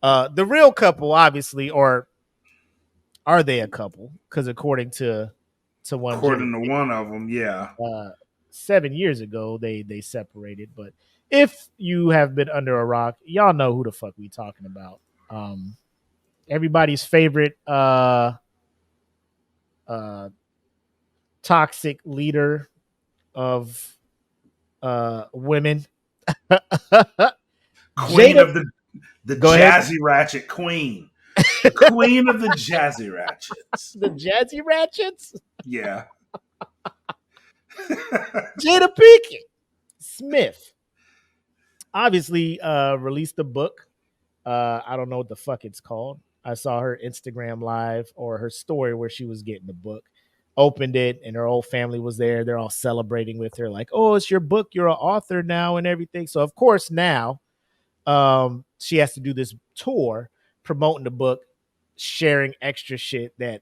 The real couple, obviously, or are they a couple? Because according to one Jada, According to one of them, yeah. 7 years ago they separated. But if you have been under a rock, y'all know who the fuck we talking about. Everybody's favorite uh, toxic leader of women, Queen Jada. of the Go ahead. Jazzy Ratchet Queen. The queen of the Jazzy Ratchets. The Jazzy Ratchets, Yeah. Jada Pinkett Smith, obviously released a book. I don't know what the fuck it's called. I saw her Instagram live or her story where she was getting the book, opened it, and her whole family was there. They're all celebrating with her, like, "Oh, it's your book. You're an author now," and everything. So of course now, she has to do this tour promoting the book, sharing extra shit that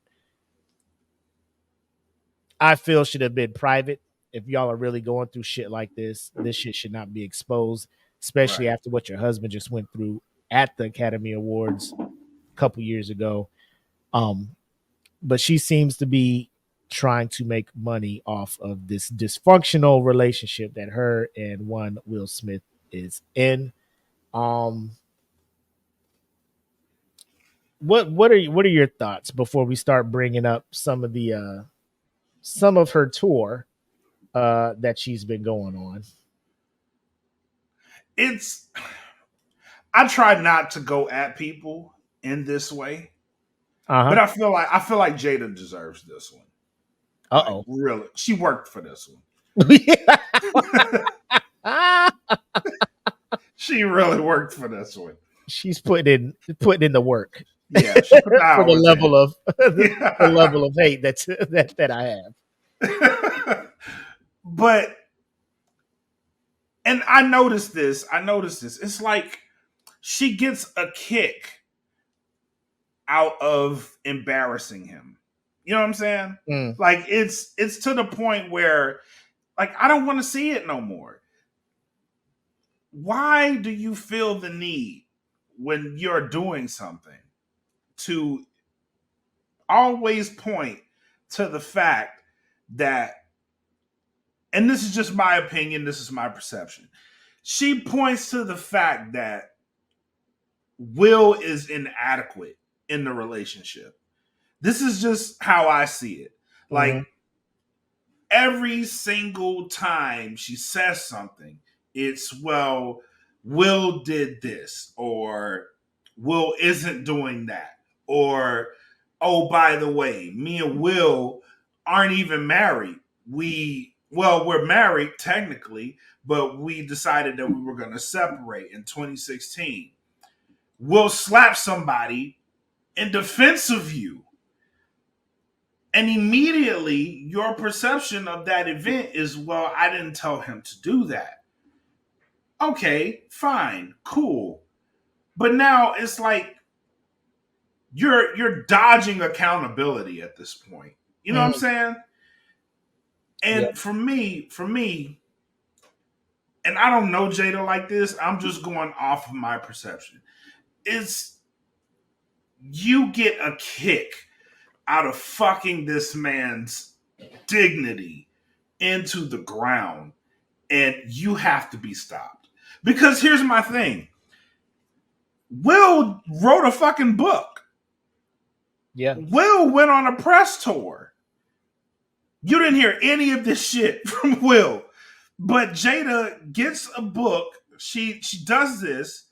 I feel should have been private. If y'all are really going through shit like this shit should not be exposed, especially Right. after what your husband just went through at the Academy Awards a couple years ago. Um, but she seems to be trying to make money off of this dysfunctional relationship that her and one Will Smith is in. Um, what are your thoughts before we start bringing up some of her tour that she's been going on? It's I try not to go at people in this way, Uh but I feel like Jada deserves this one. Like huh. really, she worked for this one. Uh oh. She really worked for this one. She's putting in the work Yeah, she put the for the hours in. level of the Yeah. level of hate that I have. But and I noticed this. I noticed this. It's like she gets a kick out of embarrassing him. You know what I'm saying? Mm, Like it's to the point where like I don't want to see it no more. Why do you feel the need when you're doing something to always point to the fact that, and this is just my opinion, this is my perception. She points to the fact that Will is inadequate in the relationship. This is just how I see it. Like mm-hmm. every single time she says something, it's, well, Will did this, or Will isn't doing that, or, oh, by the way, me and Will aren't even married. We're married technically, but we decided that we were going to separate in 2016. Will slap somebody in defense of you. And immediately your perception of that event is, well, I didn't tell him to do that. Okay, fine, cool. But now it's like you're dodging accountability at this point. You know what I'm Mm, saying? yeah. And for me, and I don't know Jada like this, I'm just going off of my perception. It's you get a kick out of fucking this man's dignity into the ground, and you have to be stopped. Because here's my thing. Will wrote a fucking book. Yeah. Will went on a press tour. You didn't hear any of this shit from Will. But Jada gets a book. She does this.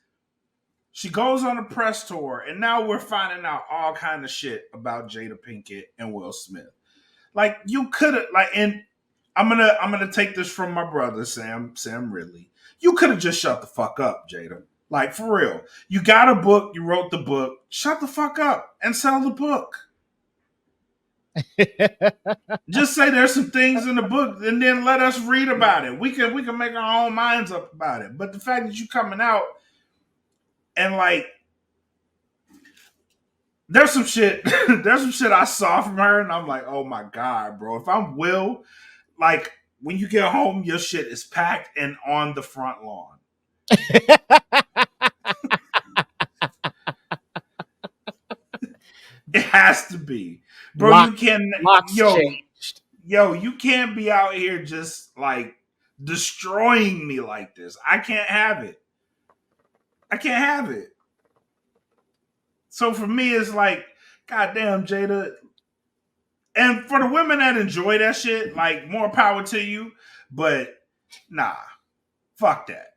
She goes on a press tour, and now we're finding out all kind of shit about Jada Pinkett and Will Smith. Like you could have and I'm gonna take this from my brother Sam Ridley. You could have just shut the fuck up, Jada. Like for real. You got a book, you wrote the book. Shut the fuck up and sell the book. Just say there's some things in the book, and then let us read about it. We can make our own minds up about it. But the fact that you coming out and like there's some shit there's some shit I saw from her, and I'm like, oh my god, bro. If I'm Will, like when you get home, your shit is packed and on the front lawn. It has to be, bro. Lock, You can, locks yo, changed. yo, you can't be out here just like destroying me like this. I can't have it. I can't have it. So for me, it's like, goddamn, Jada. And for the women that enjoy that shit, like, more power to you. But nah, fuck that.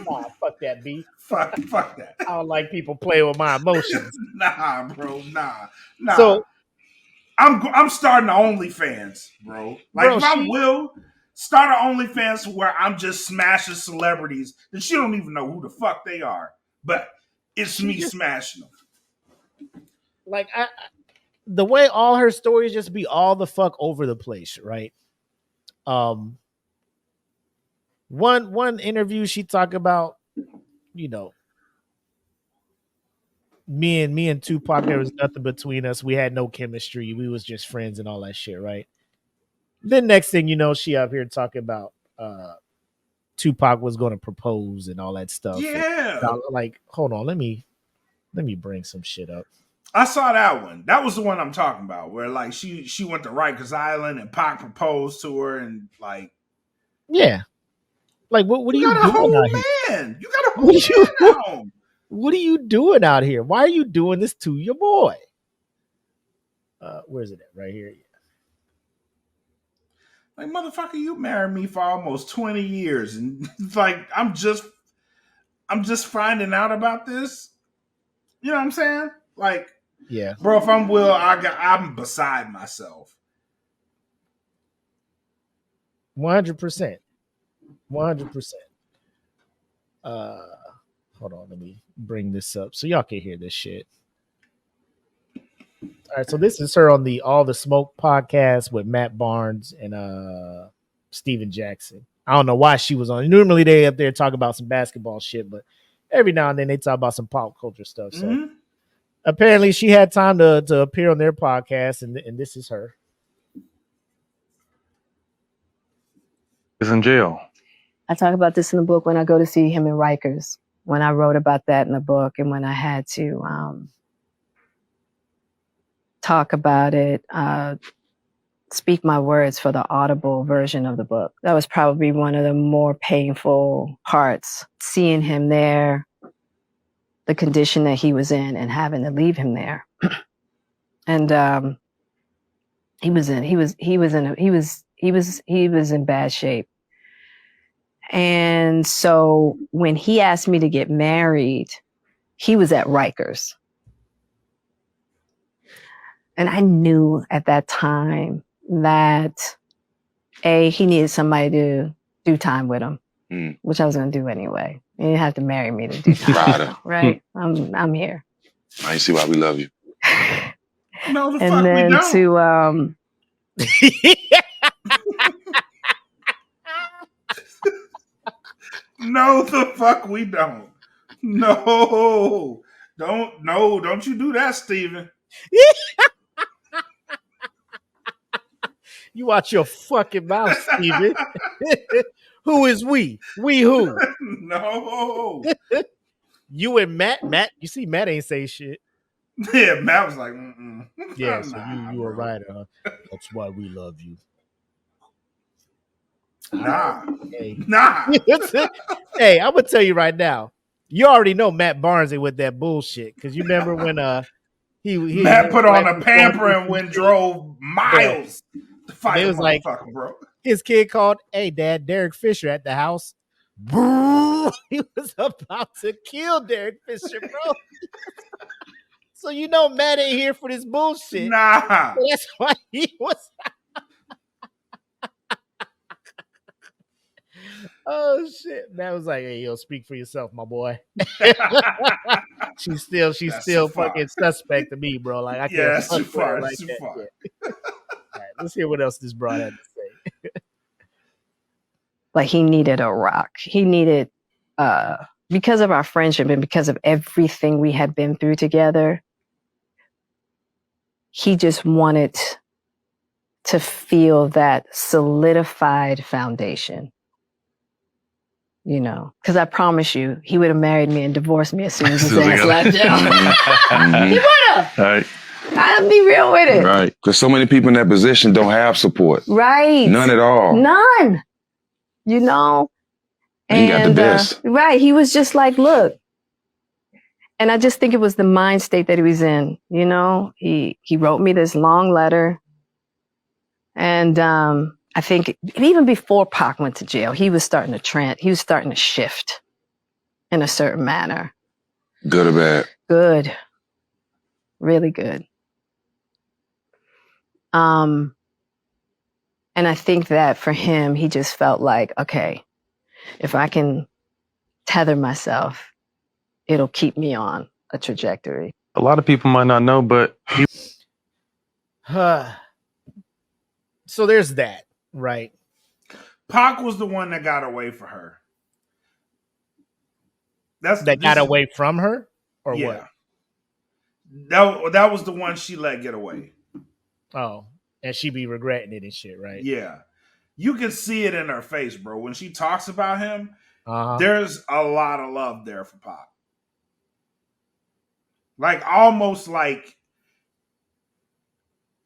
Nah, fuck that, B. Fuck that. I don't like people playing with my emotions. Nah, bro, nah. So, I'm starting the OnlyFans, bro. Like, bro, if I will start an OnlyFans where I'm just smashing celebrities that you don't even know who the fuck they are, but it's she me just smashing them. like the way all her stories just be all the fuck over the place, right? Um, one interview she talked about, you know, me and Tupac, there was nothing between us. We had no chemistry. We was just friends and all that shit, right? Then next thing you know, she up here talking about Tupac was going to propose and all that stuff. And, Yeah, like, hold on, let me bring some shit up. I saw that one. That was the one I'm talking about, where like she went to Rikers Island and Pac proposed to her, and like, Yeah, like what are you you got a doing whole out here? man. You got a What whole are you man at home. what are you doing out here? Why are you doing this to your boy? Where's it at? Right here. Like, motherfucker, you married me for almost 20 years, and like I'm just finding out about this. You know what I'm saying? Like, Yeah, bro, if I'm Will, I'm beside myself. 100%, 100%. Uh, hold on, let me bring this up so y'all can hear this shit. All right, so this is her on the All the Smoke podcast with Matt Barnes and Steven Jackson. I don't know why she was on. Normally they up there talk about some basketball shit, but every now and then they talk about some pop culture stuff. So Mm-hmm. apparently she had time to appear on their podcast, and this is her. Is in jail. I talk about this in the book when I go to see him in Rikers, when I wrote about that in the book, and when I had to talk about it, speak my words for the audible version of the book. That was probably one of the more painful parts, seeing him there, the condition that he was in, and having to leave him there. And he was in bad shape. And so when he asked me to get married, he was at Rikers. And I knew at that time that he needed somebody to do time with him, which I was going to do anyway. You didn't have to marry me to do time, right? I'm here. Now you see why we love you. No, the And fuck we then don't. to No, the fuck we don't. No, don't you do that, Steven. You watch your fucking mouth, Steven. Who is we? We who? No. You and Matt. Matt, you see, Matt ain't say shit. Yeah, Matt was like, mm-mm. Yeah, so Nah, you were bro. right. That's why we love you. Nah. Hey, Nah. hey, I'm gonna tell you right now. You already know Matt Barnes ain't with that bullshit because you remember when he Matt his put wife on a was going pamper through and some went shit. drove Yeah, miles to and fight it a was like motherfucker, bro. his kid called, "Hey, Dad, Derek Fisher at the house." He was about to kill Derek Fisher, bro. So you know Matt ain't here for this bullshit. Nah. So that's why he was. Oh shit! Matt was like, "Hey, yo, speak for yourself, my boy." she's That's too still far. fucking suspect to me, bro. Like I Yeah, can't that's fuck too with her far. That's like too that. far. Yeah. All right, let's hear what else this broad had to say. like he needed a rock. He needed because of our friendship and because of everything we had been through together, he just wanted to feel that solidified foundation. you know, because I promise you, he would have married me and divorced me as soon as his ass left jail. He would have. Right. I'll be real with it. Right. Because so many people in that position don't have support. Right. None at all. None. You know? And he got the best. Right. He was just like, look. And I just think it was the mind state that he was in. You know, he wrote me this long letter. And I think even before Pac went to jail, he was starting to shift in a certain manner. Good or bad? Good. Really good. And I think that for him, he just felt like, okay, if I can tether myself, it'll keep me on a trajectory. A lot of people might not know, but so there's that, right? Pac was the one that got away for her. Got away from her, or what? That was the one she let get away. Oh, and she be regretting it and shit, right? Yeah. You can see it in her face, bro. When she talks about him, there's a lot of love there for Pac. Like, almost like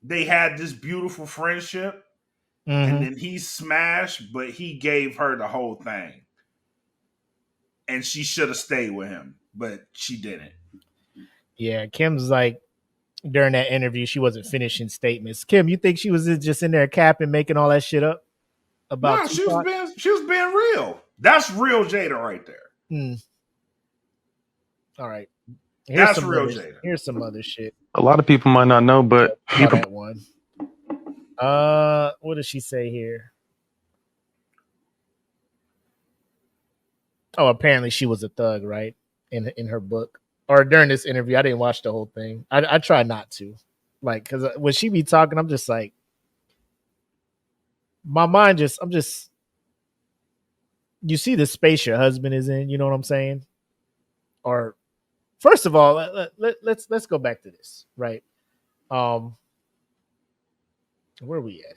they had this beautiful friendship, and then he smashed, but he gave her the whole thing. And she should have stayed with him, but she didn't. Yeah, Kim's like, during that interview, she wasn't finishing statements. Kim, you think she was just in there capping, making all that shit up? About she was being real. That's real Jada right there. All right. That's real Jada. Here's some other shit. A lot of people might not know, but people. That one. What does she say here? Oh, apparently she was a thug, right? In her book, or during this interview. I didn't watch the whole thing. I try not to, like, because when she be talking, I'm just like, my mind I'm just. You see the space your husband is in. You know what I'm saying? Or, first of all, let's go back to this, right? Where are we at?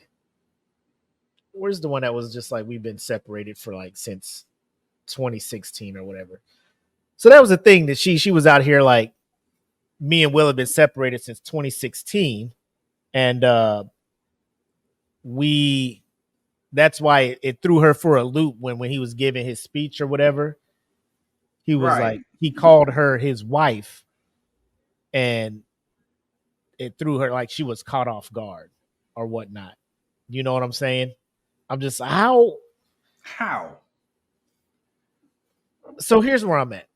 Where's the one that was just like, we've been separated for like since 2016 or whatever? So that was the thing, that she was out here like, me and Will have been separated since 2016, and that's why it threw her for a loop when he was giving his speech or whatever. He was like, he called her his wife, and it threw her, like she was caught off guard or whatnot. You know what I'm saying? I'm just, how? So here's where I'm at.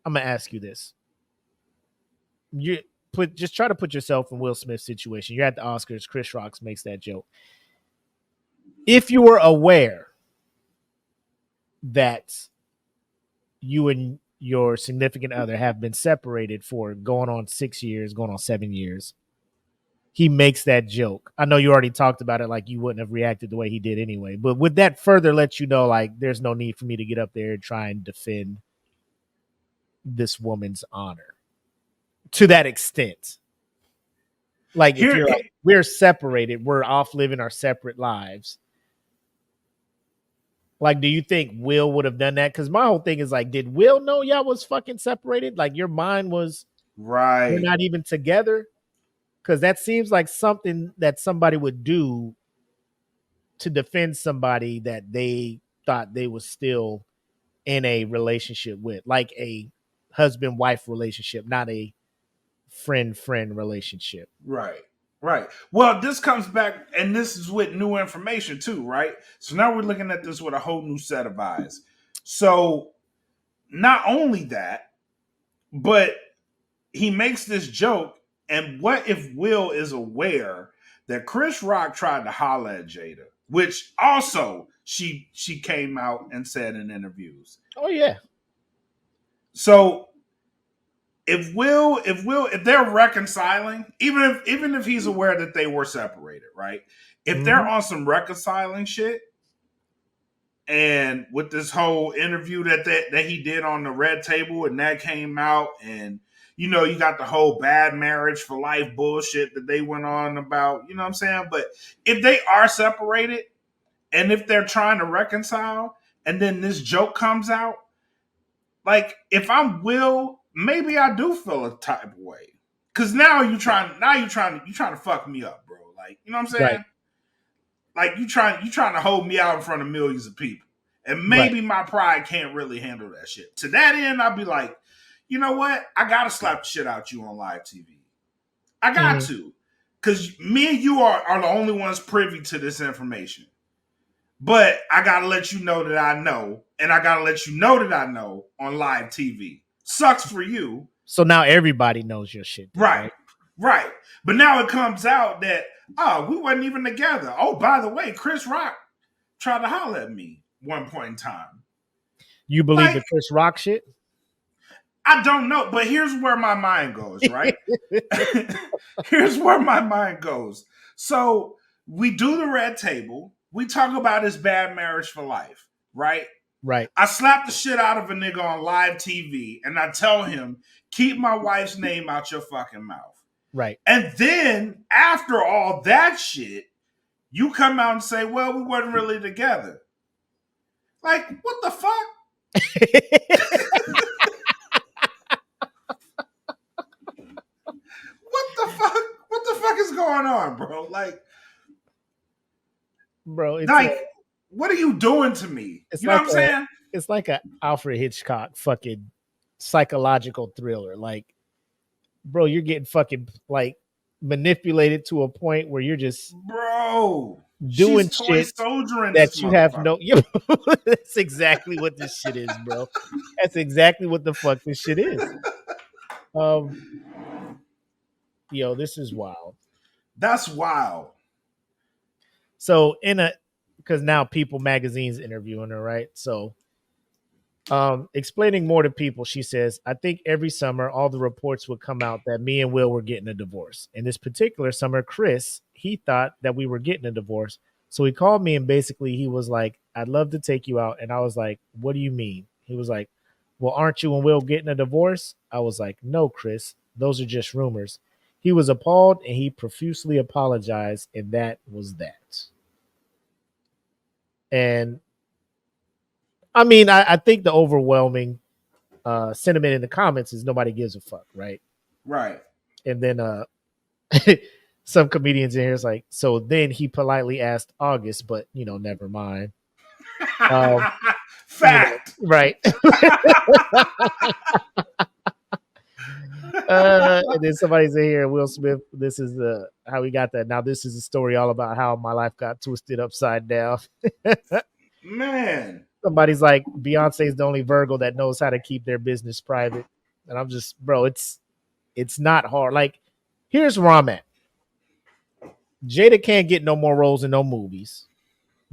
I'm gonna ask you this. Just try to put yourself in Will Smith's situation. You're at the Oscars. Chris Rock makes that joke. If you were aware that you and your significant other have been separated for going on 6 years, going on 7 years, he makes that joke. I know you already talked about it, like you wouldn't have reacted the way he did anyway, but would that further let you know, like, there's no need for me to get up there and try and defend this woman's honor to that extent? Like, if you're like, we're separated, we're off living our separate lives. Like, do you think Will would have done that? Because my whole thing is like, did Will know y'all was fucking separated? Like, your mind was right, we're not even together? Because that seems like something that somebody would do to defend somebody that they thought they was still in a relationship with, like a husband-wife relationship, not a friend-friend relationship. Right. Well, this comes back, and this is with new information too, right? So now we're looking at this with a whole new set of eyes. So not only that, but he makes this joke, and what if Will is aware that Chris Rock tried to holler at Jada, which also she came out and said in interviews. Oh yeah. So if they're reconciling, even if he's aware that they were separated, right? If they're on some reconciling shit, and with this whole interview that he did on the Red Table, and that came out, and you got the whole bad marriage for life bullshit that they went on about, you know what I'm saying? But if they are separated, and if they're trying to reconcile, and then this joke comes out, like if I'm Will, maybe I do feel a type of way. Cause now you trying to fuck me up, bro. Like, you know what I'm Right. saying? Like you trying to hold me out in front of millions of people. And Right. maybe my pride can't really handle that shit. To that end, I'll be like, you know what? I gotta slap the shit out you on live TV. I got to. Because me and you are the only ones privy to this information. But I gotta let you know that I know, and I gotta let you know that I know on live TV. Sucks for you. So now everybody knows your shit. Then, Right. Right. But now it comes out that, oh, we wasn't even together. Oh, by the way, Chris Rock tried to holler at me one point in time. You believe Like, the Chris Rock shit? I don't know, but here's where my mind goes, right? Here's where my mind goes. So we do the red table. We talk about his bad marriage for life, right? Right. I slap the shit out of a nigga on live TV and I tell him, keep my wife's name out your fucking mouth. Right. And then after all that shit, you come out and say, well, we weren't really together. Like, what the fuck? What the fuck is going on, bro? Like, bro, it's like, what are you doing to me? You know what I'm saying? It's like a Alfred Hitchcock fucking psychological thriller. Like, bro, you're getting fucking like manipulated to a point where you're just doing shit that you have no. That's exactly what this shit is, bro. That's exactly what the fuck this shit is. Yo, this is wild. That's wild. So because now People Magazine's interviewing her, right? So explaining more to people, she says, I think every summer all the reports would come out that me and Will were getting a divorce. In this particular summer, Chris, he thought that we were getting a divorce. So he called me and basically he was like, I'd love to take you out. And I was like, what do you mean? He was like, well, aren't you and Will getting a divorce? I was like, no, Chris, those are just rumors. He was appalled and he profusely apologized. And that was that. And I mean, I think the overwhelming sentiment in the comments is nobody gives a fuck, right? Right. And then some comedians in here is like, so then he politely asked August, but never mind. Fact. Right. And then somebody's in here, Will Smith. This is how we got that. Now this is a story all about how my life got twisted upside down. Man. Somebody's like, Beyonce's the only Virgo that knows how to keep their business private. And I'm just, bro, it's not hard. Like, here's where I'm at. Jada can't get no more roles in no movies.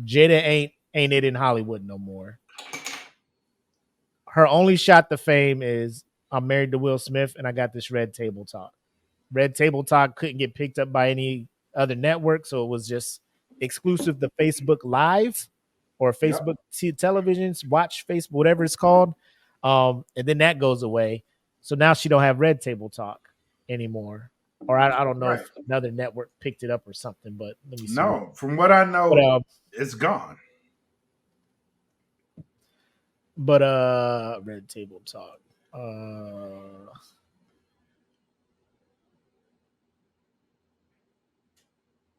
Jada ain't it in Hollywood no more. Her only shot to fame is I'm married to Will Smith and I got this Red Table Talk. Red Table Talk couldn't get picked up by any other network, so it was just exclusive to Facebook Live or Facebook televisions, watch Facebook, whatever it's called. And then that goes away. So now she don't have Red Table Talk anymore. Or I don't know if another network picked it up or something, but let me see. No, from what I know, it's gone. But Red Table Talk.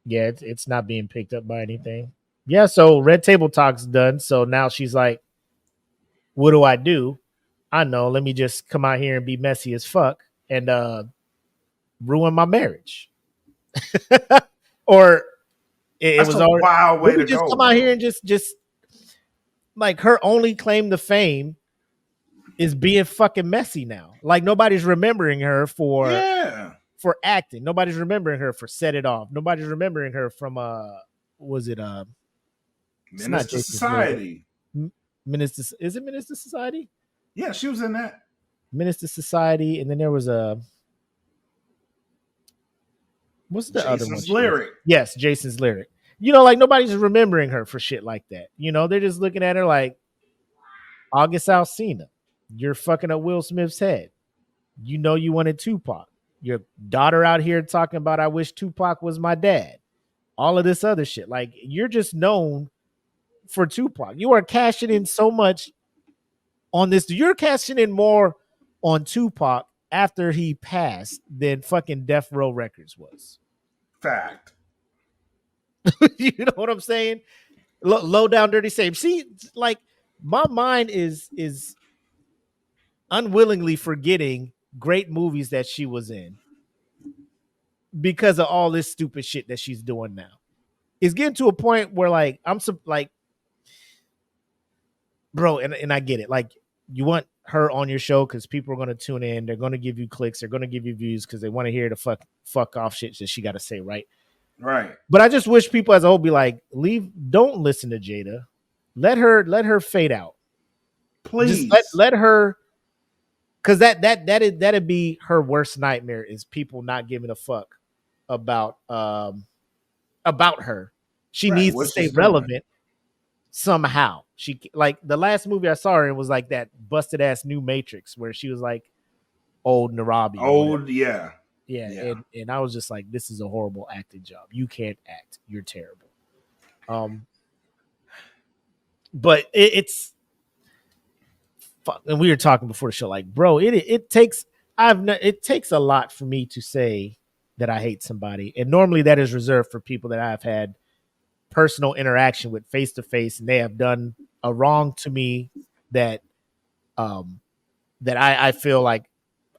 Yeah, it's not being picked up by anything. Yeah, so Red Table Talk's done. So now she's like, what do I do? I know, let me just come out here and be messy as fuck and ruin my marriage. Or it was a wild way to just go. Come out here and just like her only claim to fame is being fucking messy now. Like nobody's remembering her for acting. Nobody's remembering her for Set It Off. Nobody's remembering her from was it Minister Society? Minister, is it Minister Society? Yeah, she was in that. Minister Society, and then there was what's the other one? Jason's Lyric. Yes, Jason's Lyric. Like nobody's remembering her for shit like that. They're just looking at her like August Alsina. You're fucking up Will Smith's head. You wanted Tupac. Your daughter out here talking about I wish Tupac was my dad. All of this other shit. Like you're just known for Tupac. You are cashing in so much on this. You're cashing in more on Tupac after he passed than fucking Death Row Records was. Fact. You know what I'm saying? Low down, dirty same. See, like my mind is unwillingly forgetting great movies that she was in because of all this stupid shit that she's doing now. It's getting to a point where like I'm like, bro, and I get it. Like you want her on your show because people are going to tune in. They're going to give you clicks. They're going to give you views because they want to hear the fuck off shit that she got to say, right? Right. But I just wish people as a whole be like, don't listen to Jada. Let her fade out. Please. Just let her, because that'd be her worst nightmare is people not giving a fuck about her. She needs to stay relevant somehow. She like the last movie I saw her in was like that busted ass New Matrix where she was like old Narabi. Yeah. And I was just like, this is a horrible acting job. You can't act. You're terrible. But it's fuck. And we were talking before the show, like, bro, it takes a lot for me to say that I hate somebody, and normally that is reserved for people that I've had personal interaction with face to face, and they have done a wrong to me that I feel like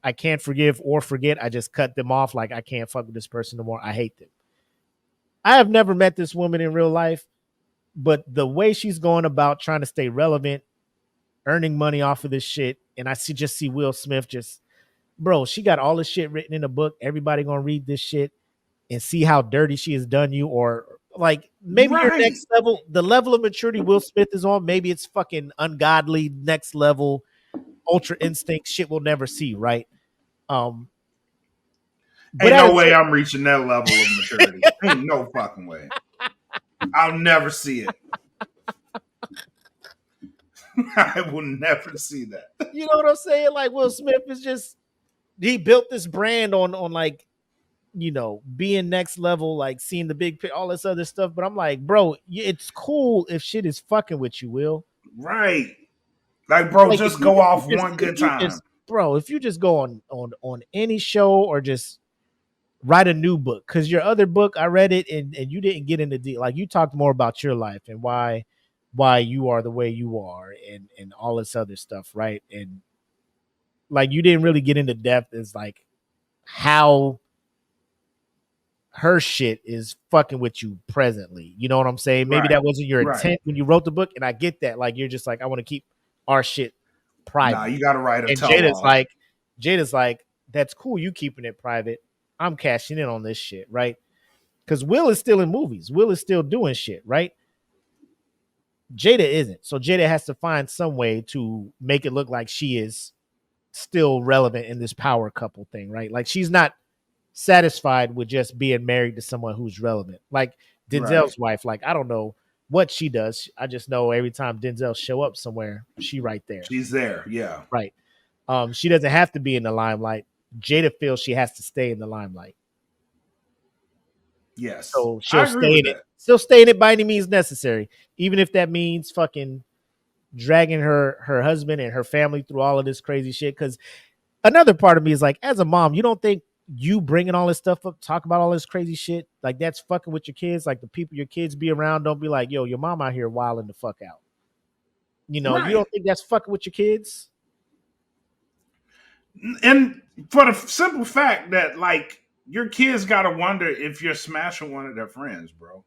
I can't forgive or forget. I just cut them off. Like I can't fuck with this person no more. I hate them. I have never met this woman in real life, but the way she's going about trying to stay relevant, earning money off of this shit, and I just see Will Smith just, bro, she got all this shit written in a book. Everybody gonna read this shit and see how dirty she has done you, or like maybe your next level, the level of maturity Will Smith is on, maybe it's fucking ungodly next level ultra instinct shit we'll never see, right? But ain't no way I'm reaching that level of maturity. Ain't no fucking way. I'll never see it. I will never see that. You know what I'm saying? Like Will Smith is just, he built this brand on like, you know, being next level, like seeing the big picture, all this other stuff. But I'm like, bro, it's cool if shit is fucking with you, Will. Right. Like, bro, like just go off one good time. Bro, if you just go on any show or just write a new book, because your other book, I read it and you didn't get into like you talked more about your life and why you are the way you are and all this other stuff, right? And like you didn't really get into depth as like how her shit is fucking with you presently. You know what I'm saying? Maybe that wasn't your intent when you wrote the book, and I get that. Like you're just like, I want to keep our shit private. Nah, you gotta write a and Jada's like, that's cool, you keeping it private. I'm cashing in on this shit, right? Because Will is still in movies. Will is still doing shit, right? Jada isn't. So Jada has to find some way to make it look like she is still relevant in this power couple thing, right? Like she's not satisfied with just being married to someone who's relevant. Like Denzel's wife, like I don't know what she does. I just know every time Denzel show up somewhere, she right there. She's there, yeah. Right. She doesn't have to be in the limelight. Jada feels she has to stay in the limelight. Yes. So she'll stay in it. Still stay in it by any means necessary, even if that means fucking dragging her husband and her family through all of this crazy shit. Because another part of me is like, as a mom, you don't think you bringing all this stuff up, talk about all this crazy shit, like that's fucking with your kids? Like the people your kids be around don't be like, yo, your mom out here wilding the fuck out. You know, you don't think that's fucking with your kids? And for the simple fact that, like, your kids got to wonder if you're smashing one of their friends, bro.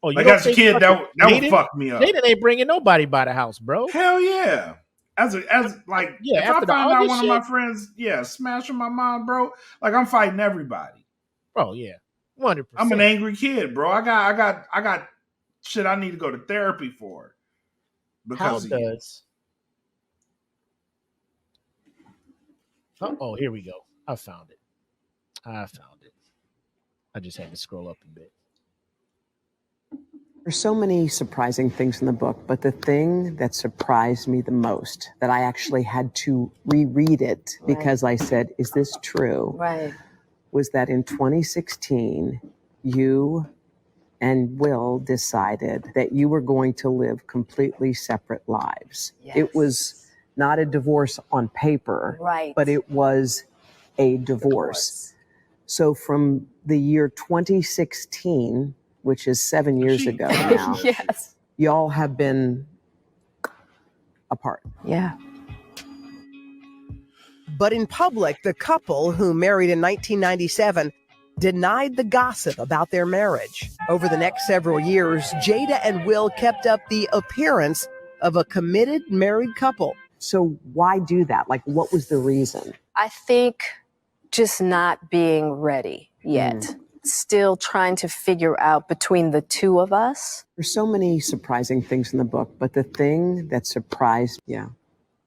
Oh, you like as a kid, that would fuck me up. Jaden ain't bringing nobody by the house, bro. Hell yeah. If I find out one of my friends, smashing my mom, bro, like I'm fighting everybody. Bro, yeah. 100%. I'm an angry kid, bro. I got shit I need to go to therapy for. Because does. Oh, here we go. I found it. I just had to scroll up a bit. There's so many surprising things in the book, but the thing that surprised me the most, that I actually had to reread it because I said, is this true? Right. Was that in 2016, you and Will decided that you were going to live completely separate lives. Yes. It was not a divorce on paper, Right. but it was a divorce. So from the year 2016, which is 7 years ago now, Yes. y'all have been apart. Yeah. But in public, the couple, who married in 1997, denied the gossip about their marriage. Over the next several years, Jada and Will kept up the appearance of a committed married couple. So why do that? Like, what was the reason? I think just not being ready yet. Still trying to figure out between the two of us. There's so many surprising things in the book, but the thing that surprised,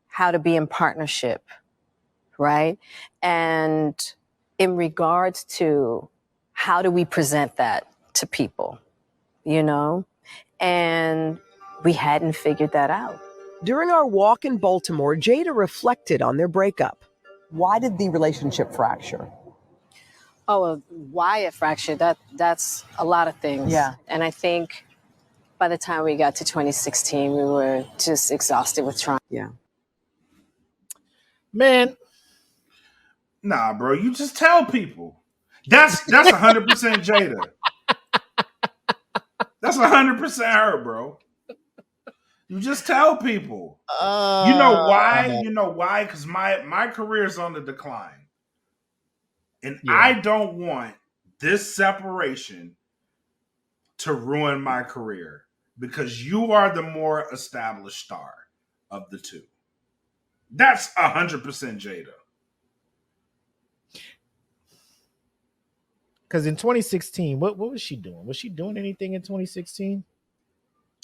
How to be in partnership, right? And in regards to how do we present that to people, you know? And we hadn't figured that out. During our walk in Baltimore, Jada reflected on their breakup. Why did the relationship fracture? Oh, why it fractured, that's a lot of things. Yeah. And I think by the time we got to 2016, we were just exhausted with trying. Yeah. Man, Nah, bro, you just tell people. That's 100% Jada. That's 100% her, bro. You just tell people. You know why? You know why? Because my career is on the decline. And I don't want this separation to ruin my career because you are the more established star of the two. That's 100% Jada. because in 2016, what was she doing? Was she doing anything in 2016?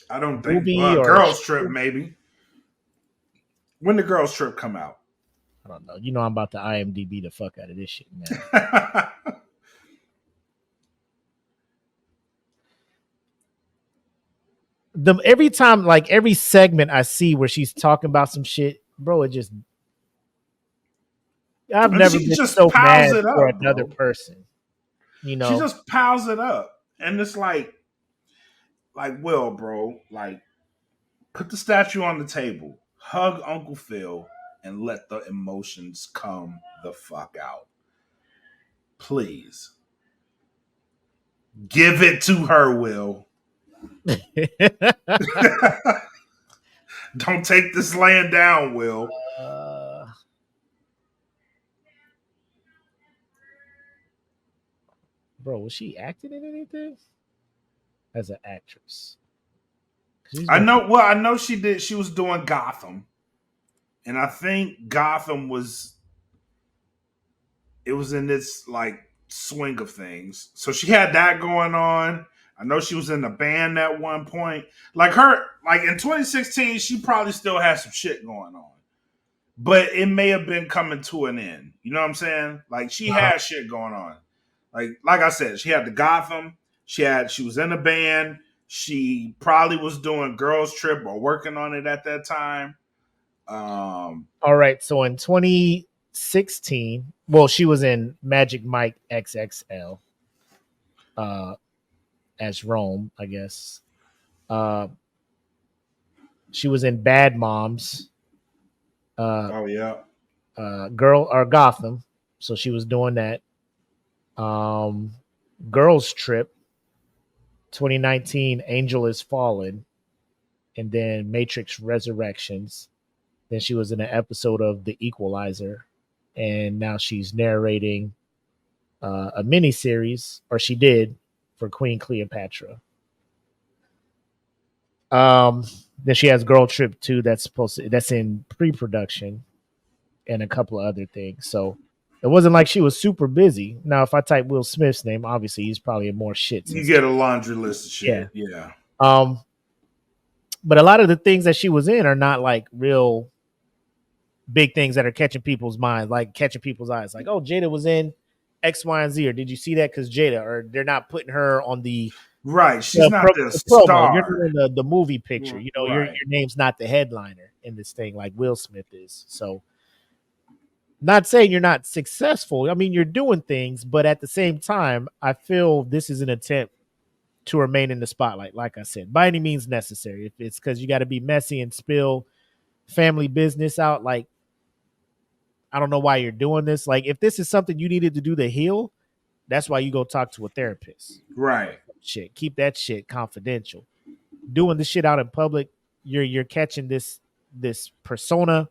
I don't think. Movie or Girls Trip, maybe. When did Girls Trip come out? I don't know. You know, I'm about to IMDb the fuck out of this shit, man. Every time, like every segment I see where she's talking about some shit, bro, it just I've never been just so piles mad it up, for another bro. person. You know, She just piles it up, and it's like, Will, bro, like, put the statue on the table, hug Uncle Phil, and let the emotions come the fuck out. Please. Give it to her, Will. Don't take this laying down, Will. Bro, was she acting in anything as an actress? I know. Well, I know she did. She was doing Gotham, and I think Gotham was. It was in this like swing of things, so she had that going on. I know she was in the band at one point. Like in 2016, she probably still had some shit going on, but it may have been coming to an end. You know what I'm saying? Like she had shit going on. Like I said, she had the Gotham. She was in a band. She probably was doing Girls Trip or working on it at that time. All right, so in 2016, well, she was in Magic Mike XXL as Rome, I guess. She was in Bad Moms. Girl or Gotham, so she was doing that. Girls Trip, 2019, Angel is Fallen, and then Matrix Resurrections. Then she was in an episode of The Equalizer, and now she's narrating a mini series, or she did, for Queen Cleopatra. Then she has Girl Trip 2 that's in pre-production, and a couple of other things. So it wasn't like she was super busy. Now, if I type Will Smith's name, obviously he's probably in more shit. You get a laundry list of shit. Yeah. But a lot of the things that she was in are not like real big things that are catching people's minds, like catching people's eyes. Like, oh, Jada was in X, Y, and Z, or did you see that because Jada? Or they're not putting her on the right. She's not the star. You're doing the movie picture. You know, right. your name's not the headliner in this thing like Will Smith is. So, not saying you're not successful. I mean, you're doing things, but at the same time, I feel this is an attempt to remain in the spotlight, like I said, by any means necessary. If it's because you got to be messy and spill family business out, like, I don't know why you're doing this. Like, if this is something you needed to do to heal, that's why you go talk to a therapist. Right. Shit, keep that shit confidential. Doing this shit out in public, you're catching this persona.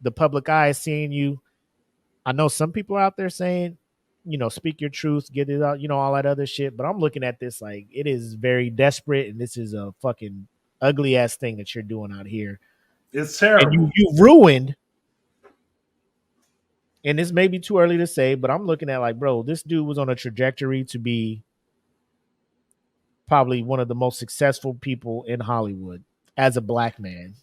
The public eye is seeing you. I know some people are out there saying, speak your truth, get it out, all that other shit. But I'm looking at this like it is very desperate, and this is a fucking ugly ass thing that you're doing out here. It's terrible. And you ruined. And this may be too early to say, but I'm looking at like, bro, this dude was on a trajectory to be probably one of the most successful people in Hollywood as a black man.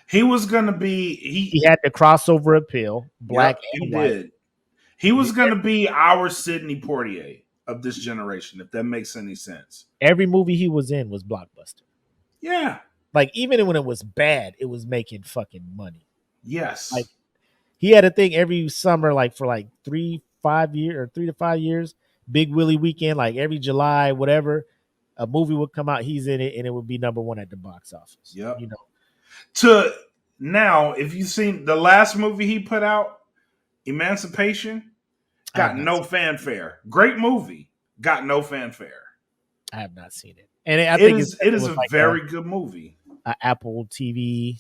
He was gonna be. He had the crossover appeal, black and white. Did. He was gonna be our Sidney Poitier of this generation, if that makes any sense. Every movie he was in was blockbuster. Yeah. Like, even when it was bad, it was making fucking money. Yes. Like, he had a thing every summer, like for like 3 to 5 years, Big Willie weekend, like every July, whatever, a movie would come out, he's in it, and it would be number one at the box office. Yep. To now, if you've seen the last movie he put out, Emancipation, got no fanfare. Great movie, got no fanfare. I have not seen it, and I think it is a like very good movie. Apple TV.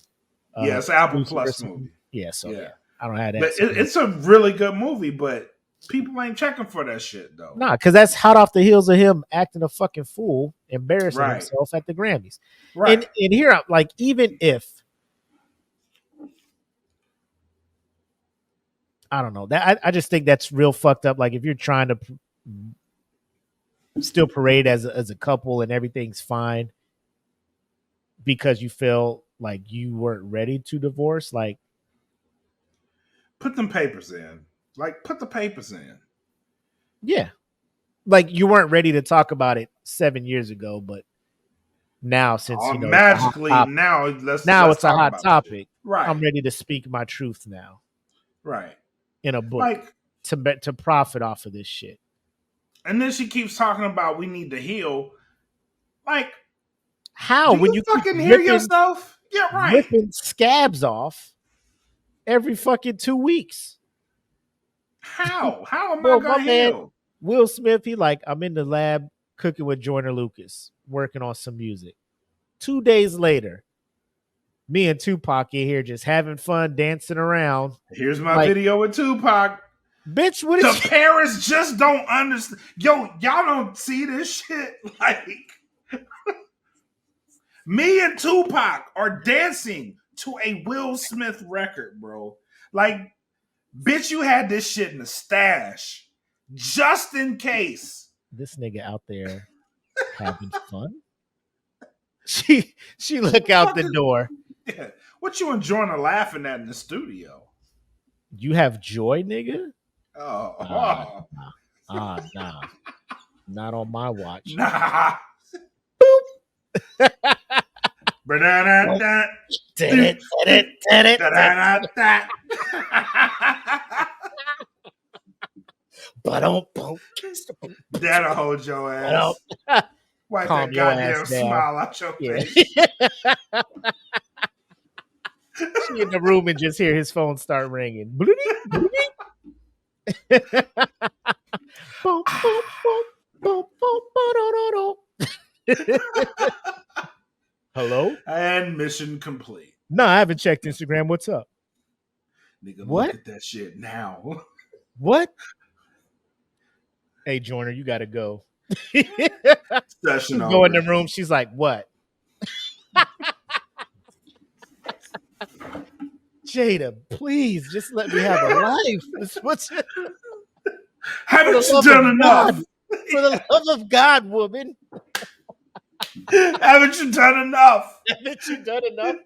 It's Apple Plus movie. Yeah, so yeah. I don't have that. But it's a really good movie, but people ain't checking for that shit though. Nah, because that's hot off the heels of him acting a fucking fool, embarrassing himself at the Grammys. Right. And here, like, even if I don't know that, I just think that's real fucked up. Like, if you're trying to still parade as a couple and everything's fine because you feel like you weren't ready to divorce, like, put them papers in. Like, put the papers in. Yeah. Like, you weren't ready to talk about it 7 years ago, but now, since magically now it's a hot topic. Right. I'm ready to speak my truth now. Right. In a book. Like, to profit off of this shit. And then she keeps talking about we need to heal. Like, how? When you fucking hear yourself? Yeah, right. Ripping scabs off every fucking 2 weeks. How? How am I gonna heal? Will Smith, he like, I'm in the lab cooking with Joyner Lucas, working on some music. 2 days later, me and Tupac in here just having fun, dancing around. Here's my video with Tupac. Bitch, what is the parents just don't understand? Yo, y'all don't see this shit. Like, me and Tupac are dancing to a Will Smith record, bro. Like, bitch, you had this shit in the stash just in case. This nigga out there having fun. She look out the door. Yeah. What you enjoying or laughing at in the studio? You have joy, nigga? Nah. Not on my watch. Nah. That'll hold your ass. Wipe that goddamn smile out your face. She in the room and just hear his phone start ringing. Hello? And mission complete. No, I haven't checked Instagram. What's up? Nigga, look at that shit now. What? Hey, Joyner, you gotta go. Session go in the room. She's like, what? Jada, please just let me have a life. Haven't you done enough? For the love of God, woman. Haven't you done enough? Haven't you done enough?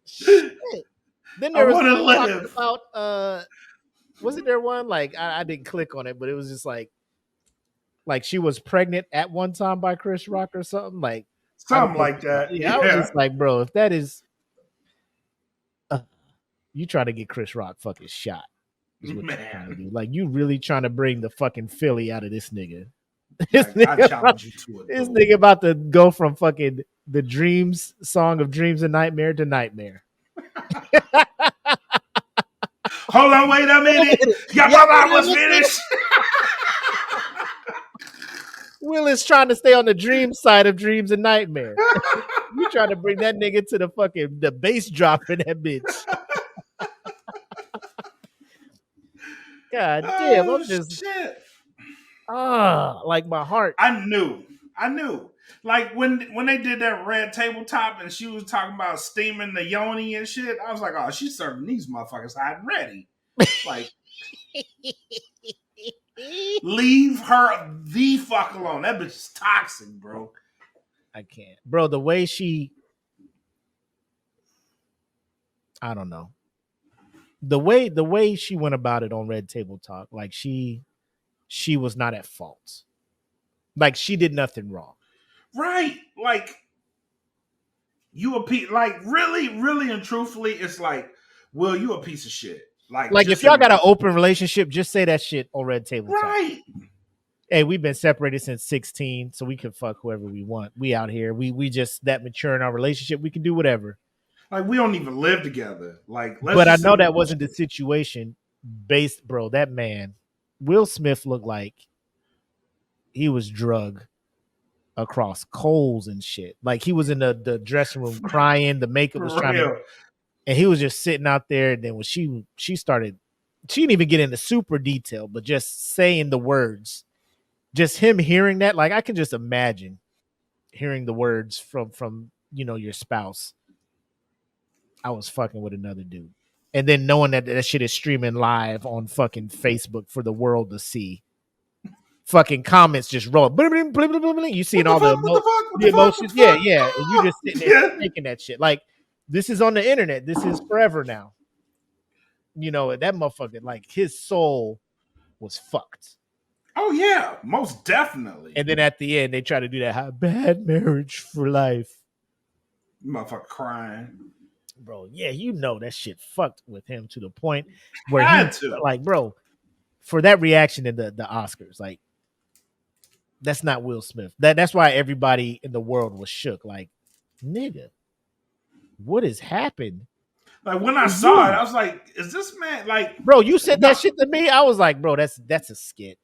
Shit. Then there was one about wasn't there one like I didn't click on it, but it was just like she was pregnant at one time by Chris Rock or something like that. Yeah, I was just like, bro, if that is you trying to get Chris Rock fucking shot. Man. Like, you really trying to bring the fucking Philly out of this nigga. I challenge you to This it. nigga about to go from fucking the Dreams song of Dreams and Nightmare to Nightmare. Hold on, wait a minute. Y'all thought I was finished. Will is trying to stay on the dream side of Dreams and Nightmare. You trying to bring that nigga to the bass drop in that bitch. God damn, I'm just shit. like my heart. I knew. Like when they did that red tabletop and she was talking about steaming the yoni and shit, I was like, oh, she's serving these motherfuckers hot and ready. Like, leave her the fuck alone. That bitch is toxic, bro. I can't, bro. The way she, I don't know. The way she went about it on Red Table Talk, like she was not at fault. Like she did nothing wrong. Right. Like you a piece, like really and truthfully, it's like, Will, you a piece of shit. Like if y'all got an open relationship, just say that shit on Red Table Talk. Right. Hey, we've been separated since 16, so we can fuck whoever we want. We out here. We just that mature in our relationship. We can do whatever. Like we don't even live together. Like, but I know that wasn't the situation. Based, bro, that man, Will Smith, looked like he was drugged across coals and shit. Like he was in the dressing room crying. The makeup was trying to, and he was just sitting out there. And then when she started, she didn't even get into super detail, but just saying the words, just him hearing that, like I can just imagine hearing the words from your spouse. I was fucking with another dude. And then knowing that shit is streaming live on fucking Facebook for the world to see. Fucking comments just roll. You see all the emotions. Yeah. And you just sitting there thinking that shit. Like, this is on the internet. This is forever now. That motherfucker, like, his soul was fucked. Oh, yeah. Most definitely. And then at the end, they try to do that bad marriage for life. Motherfucker crying. Bro, yeah, that shit fucked with him to the point where like, bro, for that reaction in the Oscars, like, that's not Will Smith. That's why everybody in the world was shook. Like, nigga, what has happened? Like when I saw it, I was like, is this man like, bro, you said that shit to me? I was like, bro, that's a skit.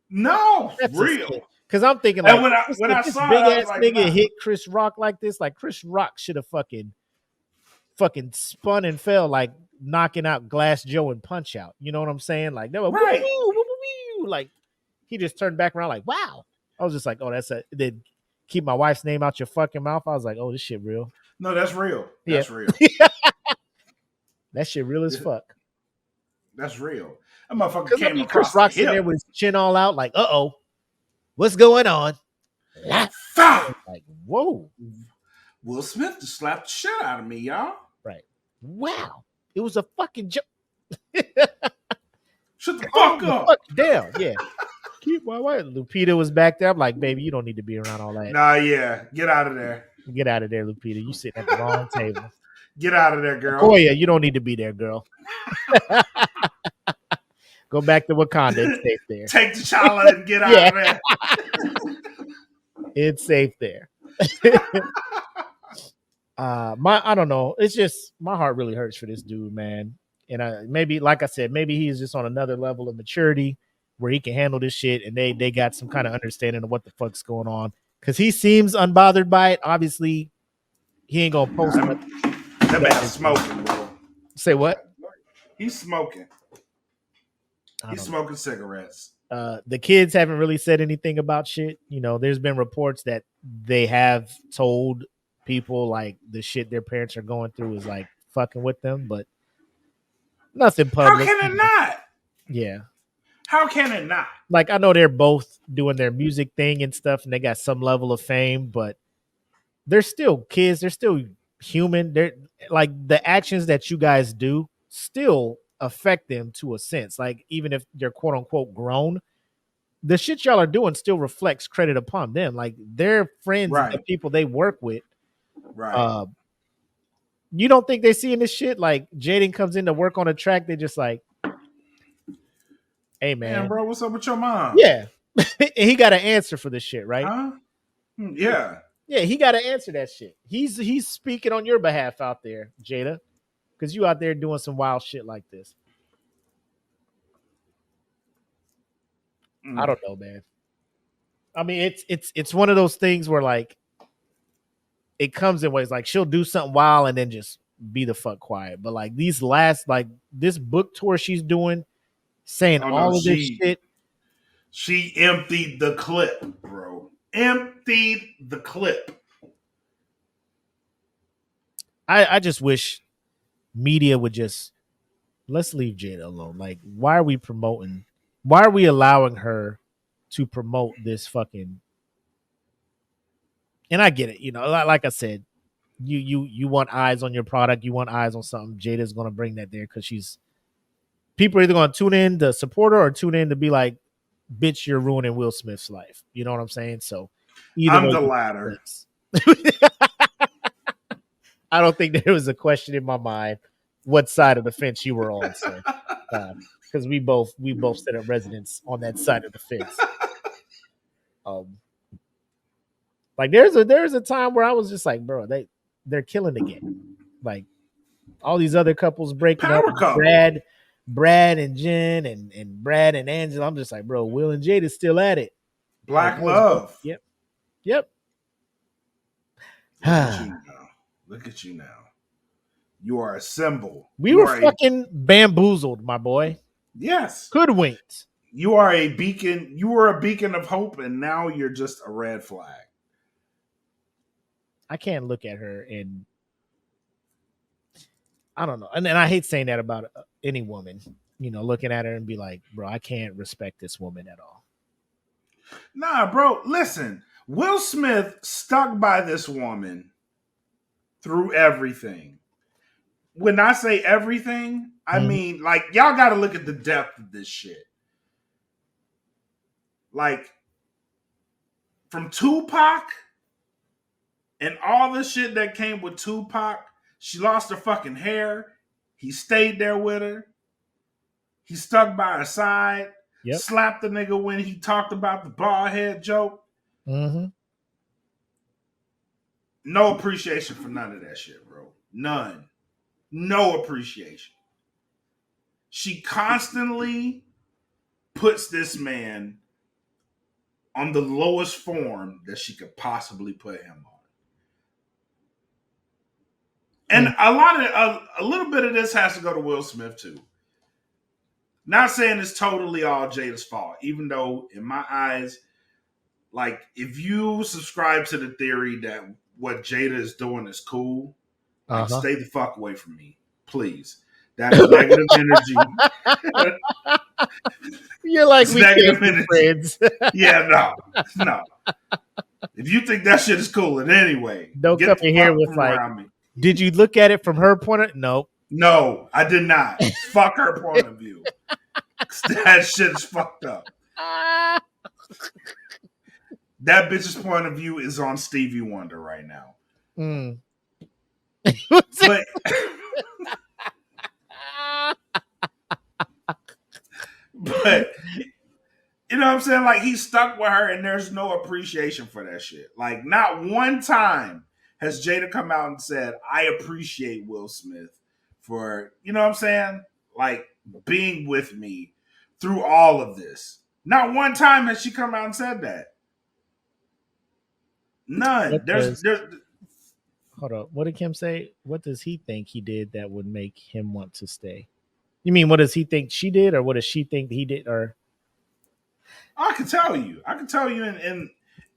No, that's real. Because I'm thinking, like, when I saw big it, ass like, nigga hit Chris Rock like this, like Chris Rock should have fucking spun and fell like knocking out Glass Joe and Punch Out. You know what I'm saying? Like, they were right. Like he just turned back around like, wow. I was just like, oh, that's then keep my wife's name out your fucking mouth. I was like, oh, this shit real. No, that's real. That's real. That shit real as fuck. That's real. That motherfucker came across Chris Rock sitting there with his chin all out, like, what's going on? Like, whoa. Will Smith just slapped the shit out of me, y'all. Right. Wow. It was a fucking joke. Shut the fuck up. Damn, yeah. Keep my wife. Lupita was back there. I'm like, baby, you don't need to be around all that. Nah, yeah. Get out of there. Get out of there, Lupita. You sitting at the wrong table. Get out of there, girl. Oh, yeah, you don't need to be there, girl. Go back to Wakanda. It's safe there. Take the child and get out of there. It's safe there. I don't know. It's just my heart really hurts for this dude, man. And maybe, like I said, maybe he's just on another level of maturity where he can handle this shit, and they got some kind of understanding of what the fuck's going on. Because he seems unbothered by it. Obviously, he ain't gonna post it. That man's smoking, bro. Say what? He's smoking. He's smoking cigarettes. The kids haven't really said anything about shit. There's been reports that they have told people like the shit their parents are going through is like fucking with them, but nothing public. How can it not? Yeah. How can it not? Like, I know they're both doing their music thing and stuff, and they got some level of fame, but they're still kids. They're still human. They're like, the actions that you guys do still affect them to a sense. Like, even if they're quote unquote grown, the shit y'all are doing still reflects credit upon them. Like, their friends and the people they work with. Right. You don't think they seeing this shit? Like, Jaden comes in to work on a track, they just like, hey man, bro, what's up with your mom? Yeah. He got an answer for this shit, right? Huh? Yeah. Yeah, he got to answer that shit. He's speaking on your behalf out there, Jada, because you out there doing some wild shit like this. I don't know, man. I mean, it's one of those things where like it comes in ways like she'll do something wild and then just be the fuck quiet. But like these last like this book tour she's doing, saying Oh no, all of this shit. She emptied the clip, bro. Emptied the clip. I just wish media would just let's leave Jada alone. Like, why are we promoting? Why are we allowing her to promote this fucking? And I get it, you know. Like I said, you want eyes on your product. You want eyes on something. Jada's gonna bring that there because she's people are either gonna tune in to support her or tune in to be like, bitch, you're ruining Will Smith's life. You know what I'm saying? So either I'm way, the latter. I don't think there was a question in my mind what side of the fence you were on, sir. Because we both set up residence on that side of the fence. Like there's a time where I was just like, bro, they're killing the game. Like all these other couples breaking Power up, couple. Brad and Jen and Brad and Angela. I'm just like, bro, Will and Jada still at it. Black like, love. Yep. Look at you now. You are a symbol. We were fucking bamboozled, my boy. Yes. Hoodwinked. You are a beacon. You were a beacon of hope, and now you're just a red flag. I can't look at her and I don't know. And I hate saying that about any woman, you know, looking at her and be like, bro, I can't respect this woman at all. Nah, bro, listen. Will Smith stuck by this woman through everything. When I say everything, I mean, like, y'all got to look at the depth of this shit. Like, from Tupac and all the shit that came with Tupac, she lost her fucking hair. He stayed there with her. He stuck by her side. Yep. Slapped the nigga when he talked about the bald head joke. Mm-hmm. No appreciation for none of that shit, bro. None. No appreciation. She constantly puts this man on the lowest form that she could possibly put him on. And a little bit of this has to go to Will Smith too. Not saying it's totally all Jada's fault, even though in my eyes, like if you subscribe to the theory that what Jada is doing is cool, like stay the fuck away from me, please. That is negative energy. You're like we negative energy. Friends. Yeah, no. If you think that shit is cool in any way, don't come in here with like, did you look at it from her point of view? No, I did not. Fuck her point of view. That shit is fucked up. That bitch's point of view is on Stevie Wonder right now. But you know what I'm saying? Like, he's stuck with her and there's no appreciation for that shit. Like, not one time has Jada come out and said, I appreciate Will Smith for, you know what I'm saying? Like, being with me through all of this. Not one time has she come out and said that. None. There's hold up. What did Kim say? What does he think he did that would make him want to stay? You mean what does he think she did, or what does she think he did? Or I can tell you.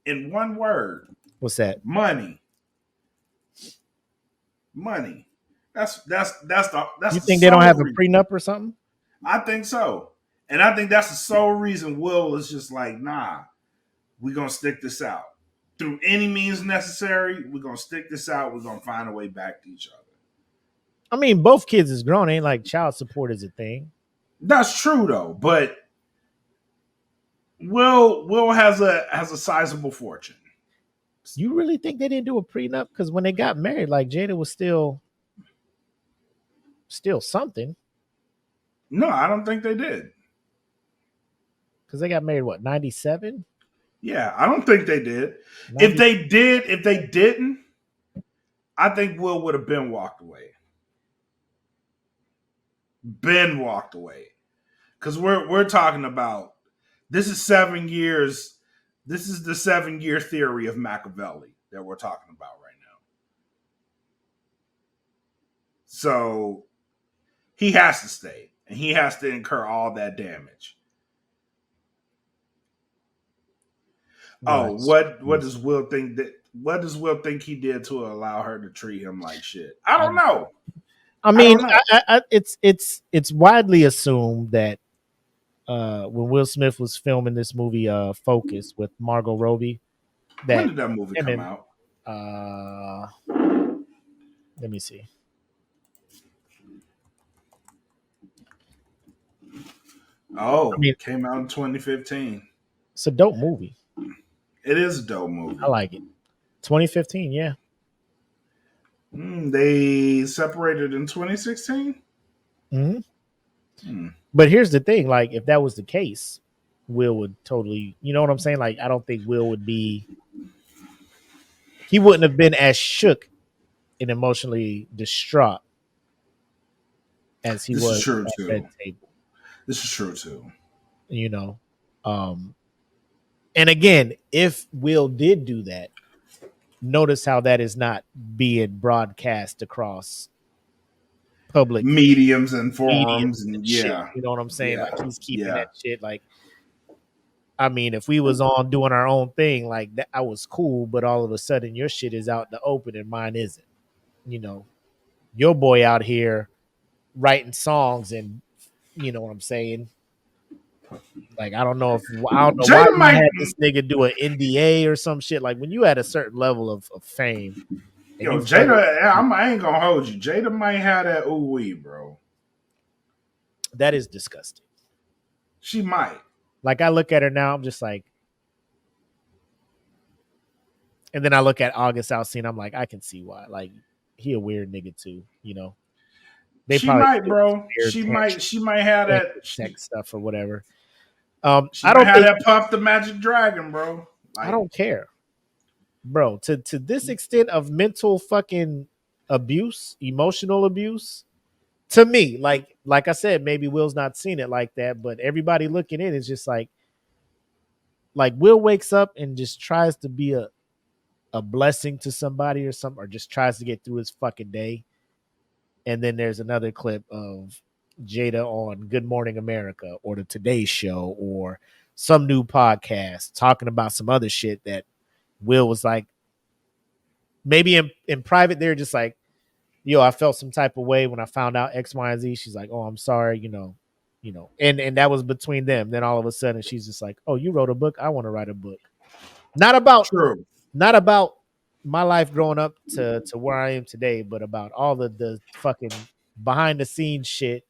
In one word. What's that? Money. That's you think they don't have a prenup or something? I think so. And I think that's the sole reason Will is just like, nah, we're gonna stick this out. Through any means necessary, we're gonna stick this out. We're gonna find a way back to each other. I mean, both kids is grown. Ain't like child support is a thing. That's true though, but Will has a sizable fortune. You really think they didn't do a prenup? Because when they got married, like Jada was still something. No, I don't think they did. Because they got married, what, 97? Yeah, I don't think they did. If they didn't, I think Will would have been walked away. Because we're talking about this is 7 years. This is the 7-year theory of Machiavelli that we're talking about right now. So he has to stay, and he has to incur all that damage. Oh, what does Will think that? What does Will think he did to allow her to treat him like shit? I don't know. I mean, it's widely assumed that when Will Smith was filming this movie, Focus, with Margot Robbie, that when did that movie come out? Let me see. Oh, it came out in 2015. It's a dope movie. It is a dope movie. I like it. 2015, yeah. They separated in 2016. But here's the thing: like, if that was the case, Will would totally, you know what I'm saying? Like, I don't think Will would be. He wouldn't have been as shook and emotionally distraught as he was true at too. Red Table. This is true too. You know, and again, if Will did do that, notice how that is not being broadcast across public mediums and forums and shit. Yeah, you know what I'm saying? Yeah. Like, he's keeping that shit. Like, I mean, if we was on doing our own thing, like, that, I was cool, but all of a sudden your shit is out in the open and mine isn't. You know, your boy out here writing songs, and you know what I'm saying? Like, I don't know why you had this nigga do an NDA or some shit. Like, when you at a certain level of fame, yo, Jada, I ain't gonna hold you. Jada might have that ooh wee, bro. That is disgusting. She might. Like, I look at her now, I'm just like, and then I look at August Alsina, I'm like, I can see why. Like, he a weird nigga too, you know. She might, bro. She might have that sex stuff or whatever. I don't have that Puff the Magic Dragon, bro. Like, I don't care, bro. To this extent of mental fucking abuse, emotional abuse, to me, like I said, maybe Will's not seen it like that, but everybody looking in is just like Will wakes up and just tries to be a blessing to somebody or something, or just tries to get through his fucking day. And then there's another clip of Jada on Good Morning America or the Today Show or some new podcast talking about some other shit that Will was like, maybe in private, they're just like, yo, I felt some type of way when I found out X, Y, and Z. She's like, oh, I'm sorry, you know, and that was between them. Then all of a sudden she's just like, oh, you wrote a book. I want to write a book. Not about my life growing up to where I am today, but about all the fucking behind the scenes shit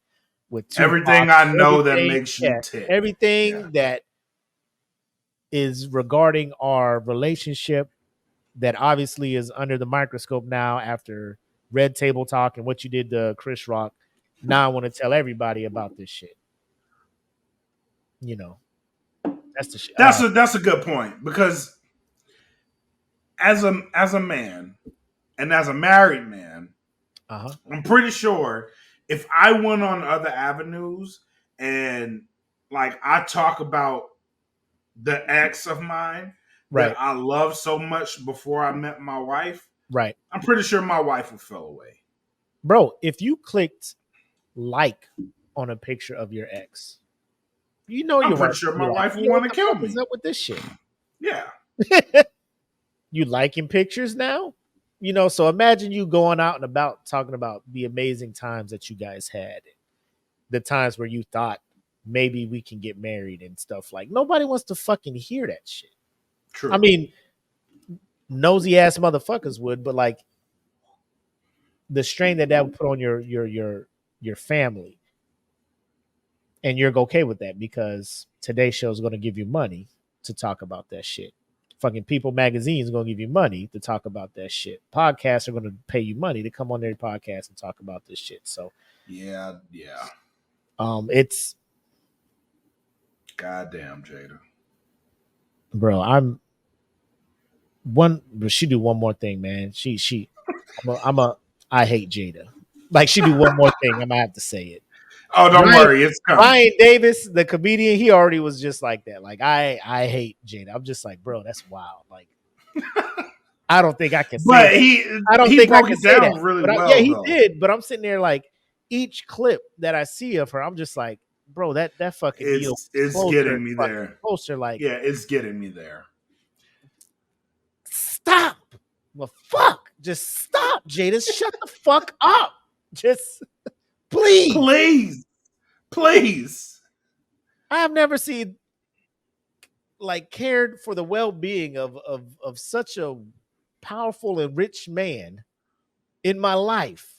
with everything I know that makes you tick. Everything that is regarding our relationship that obviously is under the microscope now after Red Table Talk and what you did to Chris Rock. Now I want to tell everybody about this shit. You know, that's the shit. That's a good point, because as a man and as a married man, I'm pretty sure if I went on other avenues and like I talk about the ex of mine that I loved so much before I met my wife, right? I'm pretty sure my wife would fell away. Bro, if you clicked like on a picture of your ex, you know I'm pretty sure my wife would want to kill me. What's up with this shit? Yeah. You liking pictures now? You know, so imagine you going out and about talking about the amazing times that you guys had, the times where you thought maybe we can get married and stuff. Like, nobody wants to fucking hear that shit. True. I mean, nosy ass motherfuckers would, but like the strain that would put on your family, and you're okay with that because today's show is going to give you money to talk about that shit. Fucking People Magazine is going to give you money to talk about that shit. Podcasts are going to pay you money to come on their podcast and talk about this shit. So yeah. Goddamn, Jada. Bro, she do one more thing, man. I hate Jada. Like, she do one more thing, I'm gonna have to say it. Oh, don't worry, it's coming. Ryan Davis, the comedian, he already was just like that. Like, I hate Jada. I'm just like, bro, that's wild. Like, I don't think I can say that. I don't think I can say that. Really but well, yeah, he though. did. But I'm sitting there like, each clip that I see of her, I'm just like, bro, that fucking needle it's getting me there. Closer, like, yeah, it's getting me there. Stop. Well, fuck. Just stop, Jada. Shut the fuck up. Just please. I have never seen like cared for the well-being of such a powerful and rich man in my life.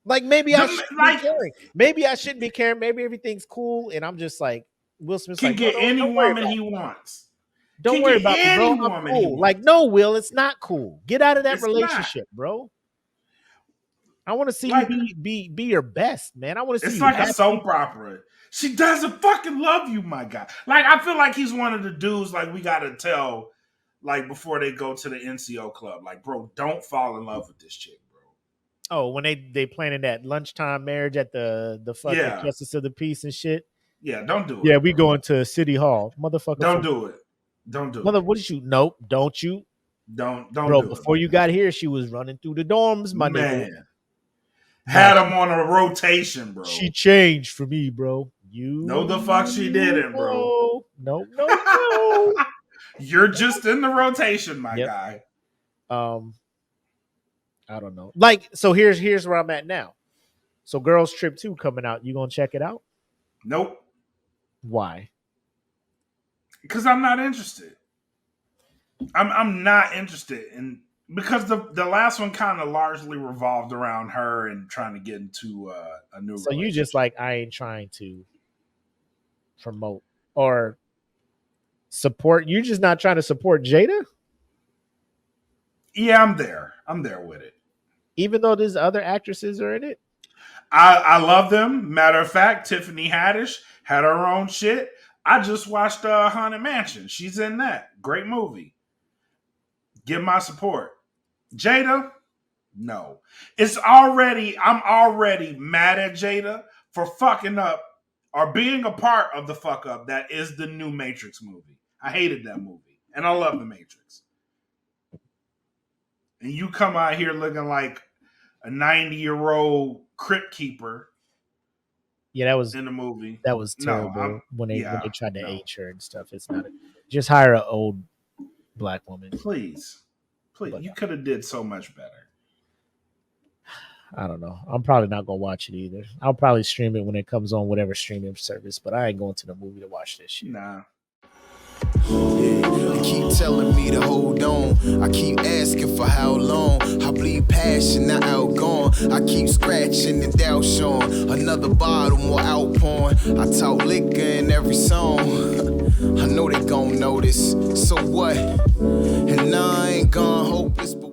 Like, maybe I should be caring. Maybe I shouldn't be caring. Maybe everything's cool, and I'm just like, Will Smith's can like, get any woman he wants. Don't worry about me, bro. I'm cool. Like, no, Will, it's not cool. Get out of that relationship, bro. I want to see you be your best, man. I want to see you. It's like a soap opera. She doesn't fucking love you, my guy. Like, I feel like he's one of the dudes, like, we got to tell, like, before they go to the NCO club. Like, bro, don't fall in love with this chick, bro. Oh, when they planning that lunchtime marriage at the fucking Justice of the Peace and shit. Yeah, don't do it. Yeah, we going to City Hall, motherfucker. Don't do it. Don't do it. What did you? Nope, don't you? Don't bro, do before you got here, she was running through the dorms, my nigga. Had him on a rotation, bro. She changed for me, bro. No, the fuck she didn't, bro. No. You're just in the rotation, my guy. I don't know. Like, so here's where I'm at now. So Girls Trip 2 coming out. You gonna check it out? Nope. Why? Because I'm not interested. I'm not interested in, because the last one kind of largely revolved around her and trying to get into a new. So you just like, I ain't trying to promote or support. You're just not trying to support Jada? Yeah, I'm there. I'm there with it. Even though there's other actresses are in it? I love them. Matter of fact, Tiffany Haddish had her own shit. I just watched Haunted Mansion. She's in that. Great movie. Give my support. Jada? No. I'm already mad at Jada for fucking up or being a part of the fuck up that is the new Matrix movie. I hated that movie. And I love the Matrix. And you come out here looking like a 90-year-old crypt keeper. Yeah, that was in the movie. That was terrible when they tried to age her and stuff. It's not just hire an old black woman. Please. But, you could have did so much better. I don't know. I'm probably not gonna watch it either. I'll probably stream it when it comes on whatever streaming service, but I ain't going to the movie to watch this shit. Nah. They keep telling me to hold on. I keep asking for how long. I bleed passion, not outgone. I keep scratching the doubt showing. Another bottle, more outpouring. I talk liquor in every song. I know they gon' notice. So what? And I ain't gone hopeless. But